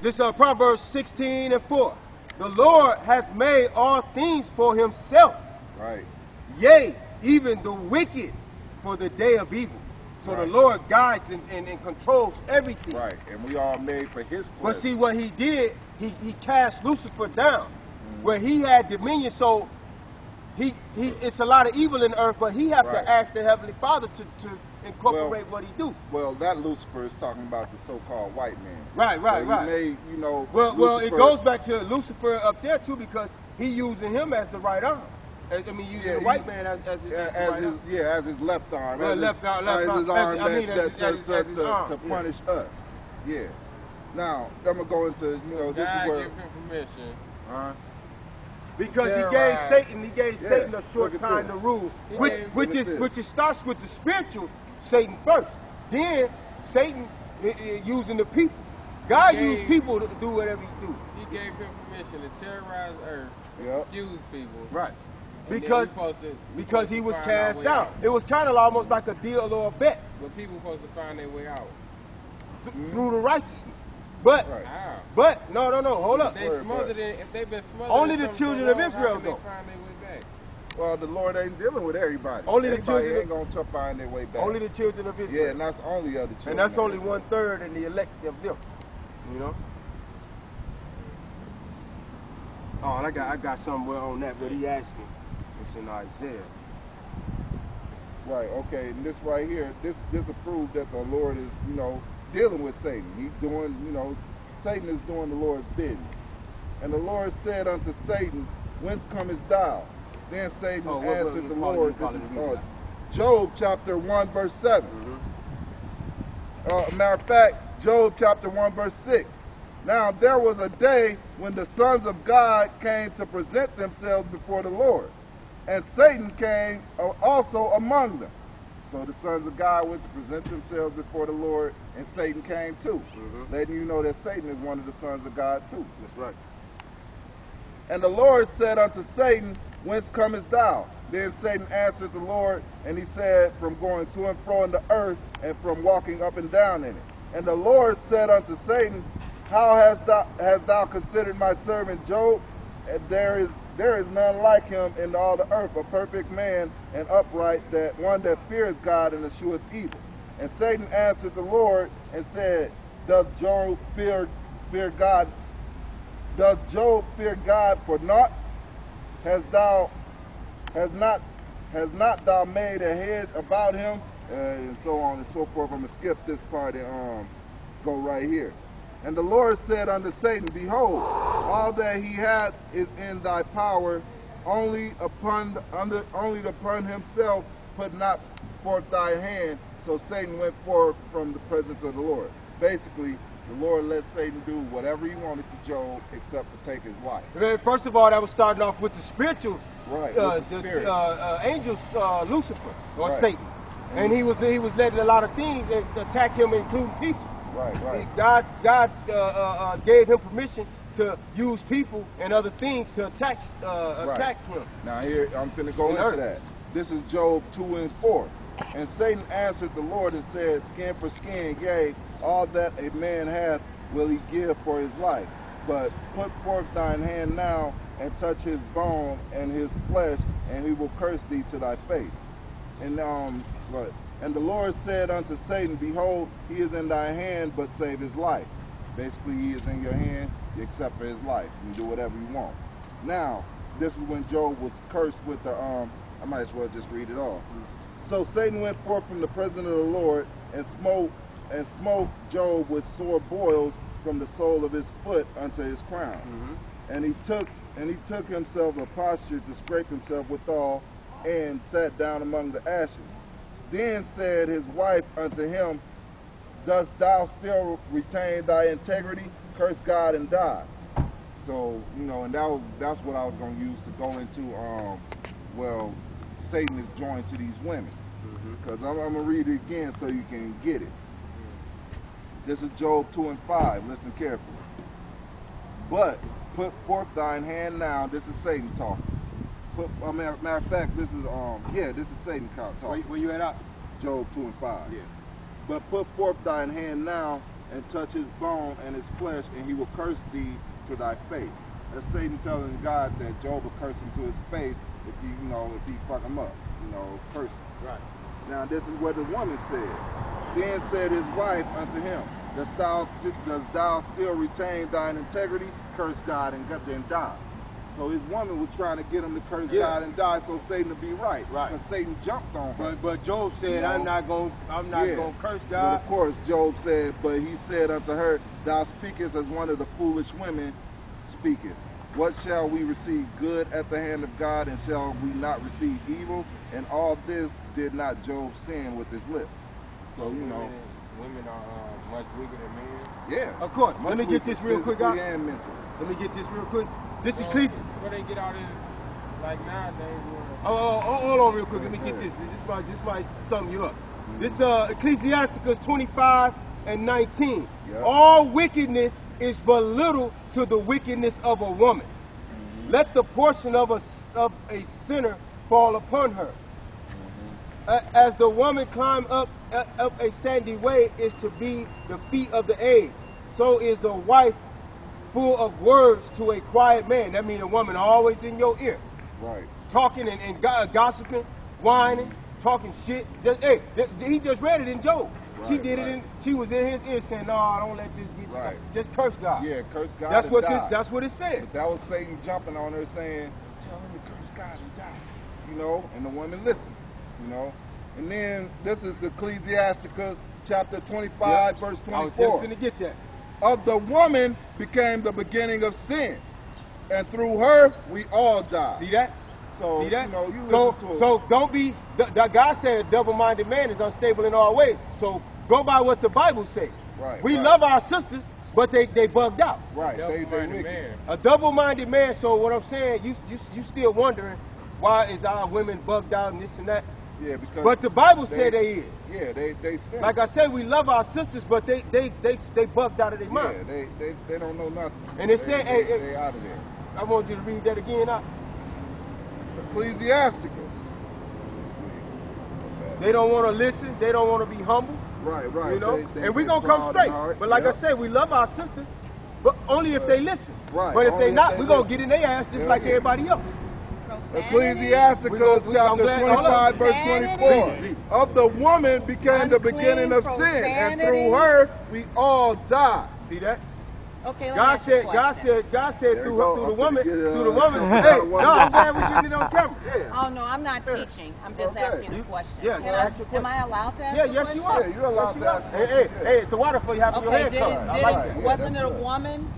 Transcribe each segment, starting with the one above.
This Proverbs 16:4. The Lord hath made all things for himself. Right. Yea, even the wicked for the day of evil. So the Lord guides and controls everything. Right. And we all made for his pleasure. But see what he did, he cast Lucifer down, where he had dominion. So it's a lot of evil in the earth, but he have to ask the Heavenly Father to incorporate what he do. Well, that Lucifer is talking about the so-called white man. Right. He made, you know, well, it goes back to Lucifer up there too, because he using him as the right arm. I mean, using the white man as his left arm. Well, left arm. As his arm. To punish us. Yeah. Now, I'm gonna go into, you know, this God is where. give him permission. Because he gave Satan a short time to rule, which starts with the spiritual Satan first. Then Satan using the people. God used people to do whatever he do. He gave him permission to terrorize earth, confuse people. Right. Because he was cast out. It was kind of almost like a deal or a bet. But people supposed to find their way out. Through the righteousness. But no, hold up. If they've been smothered, only the children of Israel go. find their way back? Well, the Lord ain't dealing with everybody. Everybody ain't gonna find their way back. Only the children of Israel. Yeah, and that's only other children. And that's only 1/3 in the elect of them. You know. Oh, and I got somewhere on that, but he asking. It's in Isaiah. Right. Okay. And this right here, this approves that the Lord is, you know, dealing with Satan. He's doing, you know, Satan is doing the Lord's bidding. And the Lord said unto Satan, whence comest thou? Then Satan answered the Lord. This is Job chapter 1 verse 7. Matter of fact, Job chapter 1 verse 6. Now there was a day when the sons of God came to present themselves before the Lord, and Satan came also among them. So the sons of God went to present themselves before the Lord, and Satan came too, letting you know that Satan is one of the sons of God too. That's right. And the Lord said unto Satan, whence comest thou? Then Satan answered the Lord, and he said, from going to and fro in the earth, and from walking up and down in it. And the Lord said unto Satan, how hast thou considered my servant Job? And there is none like him in all the earth, a perfect man and upright, that one that fears God and escheweth evil. And Satan answered the Lord and said, doth Job fear God? Doth Job fear God for naught? Has not thou made a hedge about him? And so on and so forth. I'm going to skip this part and go right here. And the Lord said unto Satan, behold, all that he hath is in thy power, only upon himself put not forth thy hand. So Satan went forth from the presence of the Lord. Basically, the Lord let Satan do whatever he wanted to Job except to take his life. First of all, that was starting off with the spiritual, angels, Lucifer or Satan, and he was letting a lot of things attack him, including people. Right. God gave him permission to use people and other things to attack him. Now here, I'm finna go into that. This is Job 2 and 4. And Satan answered the Lord and said, skin for skin, yea, all that a man hath will he give for his life. But put forth thine hand now and touch his bone and his flesh, and he will curse thee to thy face. And the Lord said unto Satan, behold, he is in thy hand, but save his life. Basically, he is in your hand, except for his life. You can do whatever you want. Now, this is when Job was cursed with the, I might as well just read it all. So Satan went forth from the presence of the Lord and smote Job with sore boils from the sole of his foot unto his crown. And he took himself a posture to scrape himself withal, and sat down among the ashes. Then said his wife unto him, dost thou still retain thy integrity? Curse God and die. So, you know, and that's what I was going to use to go into, well, Satan is joined to these women. Because I'm going to read it again so you can get it. This is Job 2 and 5. Listen carefully. But put forth thine hand now. This is Satan talking. Matter of fact, this is Satan talking. Where you at? Job 2 and 5. Yeah. But put forth thine hand now and touch his bone and his flesh, and he will curse thee to thy face. That's Satan telling God that Job will curse him to his face if he, if he fuck him up, curse him. Right. Now this is what the woman said. Then said his wife unto him, dost thou still retain thine integrity? Curse God and then die. So his woman was trying to get him to curse God and die, so Satan to be right. Right. Because Satan jumped on her. But Job said, I'm not gonna curse God. But of course Job said, but he said unto her, thou speakest as one of the foolish women speaketh. What shall we receive good at the hand of God, and shall we not receive evil? And all this did not Job sin with his lips. So women are much weaker than men. Yeah, of course. Let me get this real quick, guys. Let me get this real quick. This Ecclesiastes. Where they get all this, like nowadays? Hold on real quick. Let me get this. This might sum you up. This Ecclesiasticus 25 and 19. Yep. All wickedness is but little to the wickedness of a woman. Let the portion of a sinner fall upon her. As the woman climb up a sandy way is to be the feet of the age, so is the wife full of words to a quiet man. That means a woman always in your ear. Right. Talking and gossiping, whining, talking shit. He just read it in Job. Right, she did it she was in his ear saying, no, don't let this get you. Just curse God. Yeah, curse God. That's what it said. But that was Satan jumping on her saying, tell him to curse God and die. And the woman listened, And then this is Ecclesiasticus chapter 25, verse 24. I was just going to get that. Of the woman became the beginning of sin, and through her we all die. See that? So, see that? You so don't be. God said a double-minded man is unstable in all ways. So go by what the Bible says. Right. We love our sisters, but they bugged out. Right. A double-minded man. So what I'm saying, you still wondering why is our women bugged out and this and that? Yeah, because. But the Bible said they is. Yeah, they sin. Like I said, we love our sisters, but they bugged out of their mind. Yeah, they don't know nothing. And it said, they out of there. I want you to read that again out. Ecclesiasticus. They don't want to listen. They don't want to be humble. Right. And we're going to come straight. But like I said, we love our sisters, but only if they listen. Right. But if they not, we're going to get in their ass just like everybody else. Ecclesiasticus chapter 25, verse 24. Of the woman became the beginning of sin, and through her we all die. See that? Okay, God said through the woman. Hey, no, I'm saying we getting it on camera. Yeah. Oh no, I'm not teaching. I'm just asking a question. Yeah, ask your question. Am I allowed to ask a question? Yes, you are. Yeah, you're allowed to ask a question. Hey, the water for you have your head covered. Wasn't it a woman?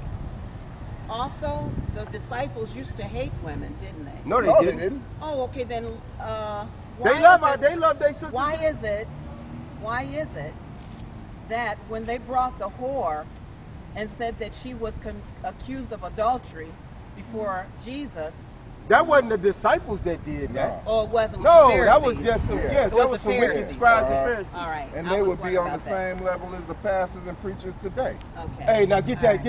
Also, the disciples used to hate women, didn't they? No, they didn't. Oh, okay, then they love their sisters. Why is it that when they brought the whore and said that she was accused of adultery before Jesus, that wasn't the disciples that did that. Oh, it wasn't. No, that was just some. Yeah, that was some wicked scribes and Pharisees. All right, and they would be on the same level as the pastors and preachers today. Okay. Hey, now get that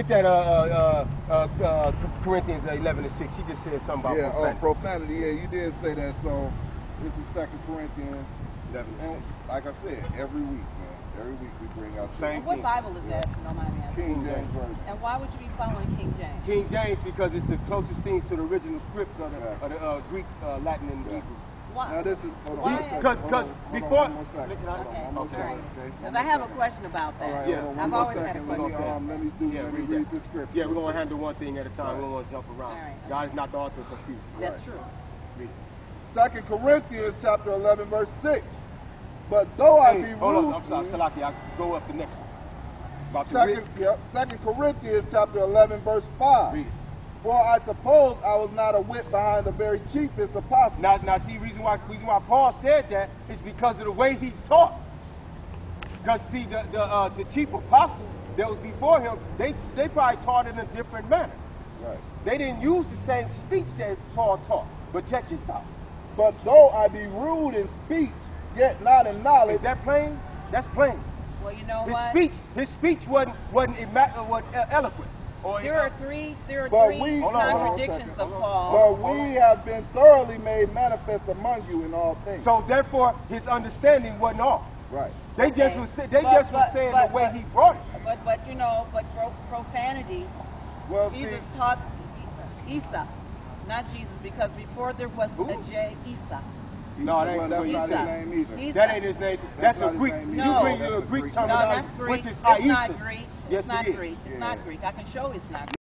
Corinthians 11 and 6. She just said something about profanity. Profanity. Yeah, you did say that. So this is 2 Corinthians 11 and 6. Like I said, every week. Every week we bring out same thing. What Bible is that, if you don't mind me asking? King James Version. And why would you be following King James? King James because it's the closest thing to the original scripts of the Greek, Latin, and Hebrew. Now this is, because before... Okay. Because I have a question about that. I've always had a question. Let me read the scripture. Yeah, we're going to handle one thing at a time. We don't want to jump around. God is not the author of confusion. That's true. Read it. 2 Corinthians chapter 11, verse 6. But though I be rude... Hold on, I'm sorry, Salaki, I'll go up the next one. 2 Corinthians chapter 11, verse 5. Read it. For I suppose I was not a whit behind the very chiefest apostle. Now see, reason why Paul said that is because of the way he taught. Because see, the chief apostles that was before him, they probably taught in a different manner. Right. They didn't use the same speech that Paul taught. But check this out. But though I be rude in speech, yet not in knowledge. Is that plain? That's plain. Well, you know His speech wasn't eloquent. There are three contradictions of Paul. But we have been thoroughly made manifest among you in all things. So therefore, his understanding wasn't off. Right. They just was saying the way he brought it. But you know, profanity. Well, Jesus taught Isa, not Jesus, because before there was a J, Isa. No, that's not his name either. Isa. That ain't his name. That's a Greek. No. You bring you a Greek terminology. No, that's Greek. Which is It's Aisa. not Greek. Yes, It's not it is. Greek. It's not Greek. I can show it's not Greek.